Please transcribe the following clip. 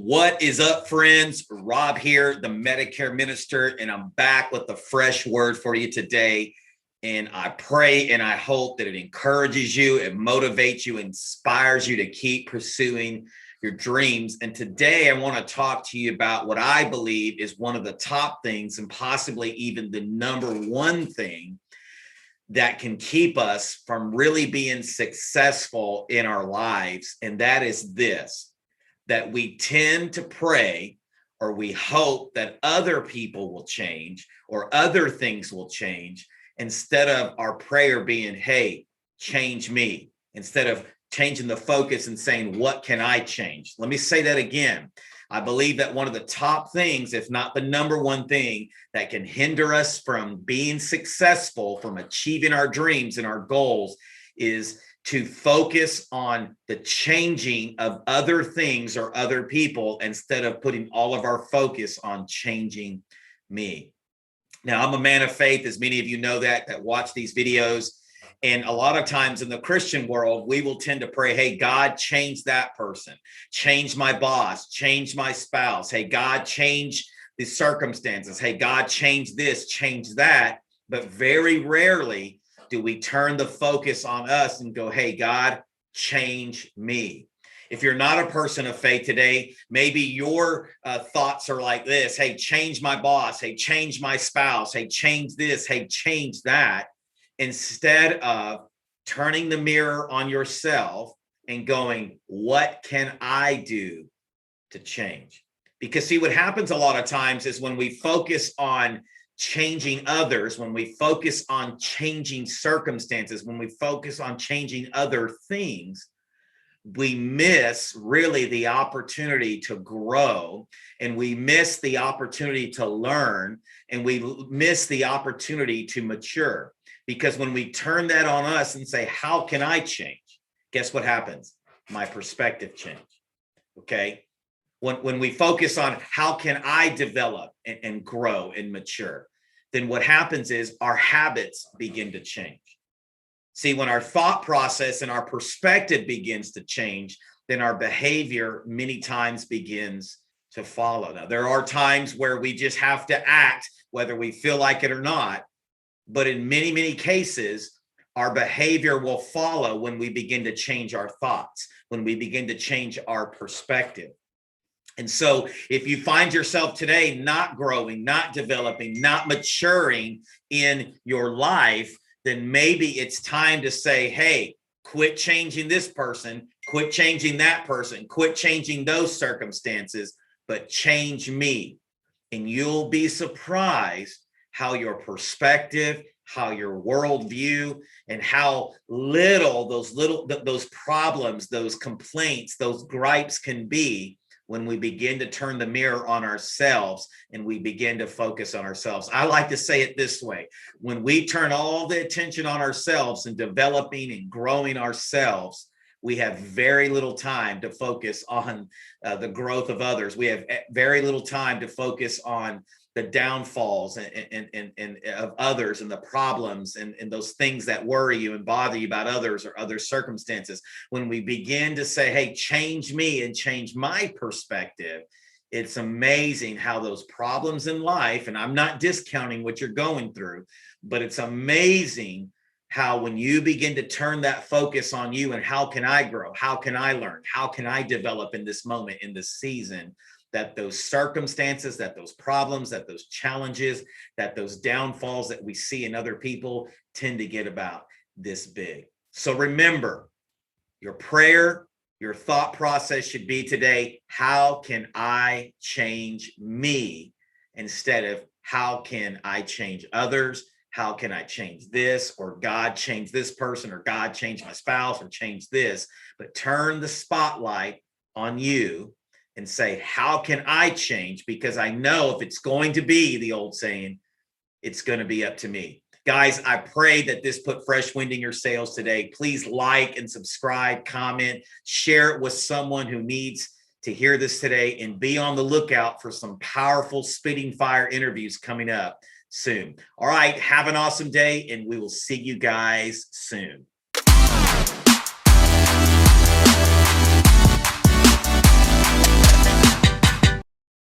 What is up, friends? Rob here, the Medicare minister, and I'm back with a fresh word for you today. And I pray and I hope that it encourages you, it motivates you, inspires you to keep pursuing your dreams. And today I want to talk to you about what I believe is one of the top things, and possibly even the number one thing that can keep us from really being successful in our lives. And that is this: that we tend to pray, or we hope that other people will change or other things will change, instead of our prayer being, hey, change me, instead of changing the focus and saying, what can I change? Let me say that again. I believe that one of the top things, if not the number one thing, that can hinder us from being successful, from achieving our dreams and our goals, is to focus on the changing of other things or other people, instead of putting all of our focus on changing me. Now, I'm a man of faith, as many of you know that watch these videos. And a lot of times in the Christian world, we will tend to pray, hey, God, change that person, change my boss, change my spouse. Hey, God, change the circumstances. Hey, God, change this, change that. But very rarely do we turn the focus on us and go, hey, God, change me. If you're not a person of faith today, maybe your thoughts are like this: hey, change my boss. Hey, change my spouse. Hey, change this. Hey, change that. Instead of turning the mirror on yourself and going, what can I do to change? Because see, what happens a lot of times is when we focus on changing others, when we focus on changing circumstances, when we focus on changing other things, we miss really the opportunity to grow, and we miss the opportunity to learn, and we miss the opportunity to mature. Because when we turn that on us and say, how can I change? Guess what happens? My perspective change. Okay. When we focus on how can I develop and grow and mature, then what happens is our habits begin to change. See, when our thought process and our perspective begins to change, then our behavior many times begins to follow. Now, there are times where we just have to act, whether we feel like it or not. But in many, many cases, our behavior will follow when we begin to change our thoughts, when we begin to change our perspective. And so if you find yourself today not growing, not developing, not maturing in your life, then maybe it's time to say, hey, quit changing this person, quit changing that person, quit changing those circumstances, but change me. And you'll be surprised how your perspective, how your worldview, and how those problems, those complaints, those gripes can be when we begin to turn the mirror on ourselves and we begin to focus on ourselves. I like to say it this way: when we turn all the attention on ourselves and developing and growing ourselves, we have very little time to focus on the growth of others. We have very little time to focus on the downfalls and of others, and the problems and those things that worry you and bother you about others or other circumstances. When we begin to say, hey, change me and change my perspective, it's amazing how those problems in life, and I'm not discounting what you're going through, but it's amazing how when you begin to turn that focus on you and how can I grow, how can I learn, how can I develop in this moment, in this season, that those circumstances, that those problems, that those challenges, that those downfalls that we see in other people tend to get about this big. So remember, your prayer, your thought process should be today, how can I change me? Instead of how can I change others? How can I change this? Or God change this person, or God change my spouse, or change this. But turn the spotlight on you and say, how can I change? Because I know if it's going to be, the old saying, it's going to be up to me. Guys, I pray that this put fresh wind in your sails today. Please like and subscribe, comment, share it with someone who needs to hear this today, and be on the lookout for some powerful spitting fire interviews coming up soon. All right, have an awesome day, and we will see you guys soon.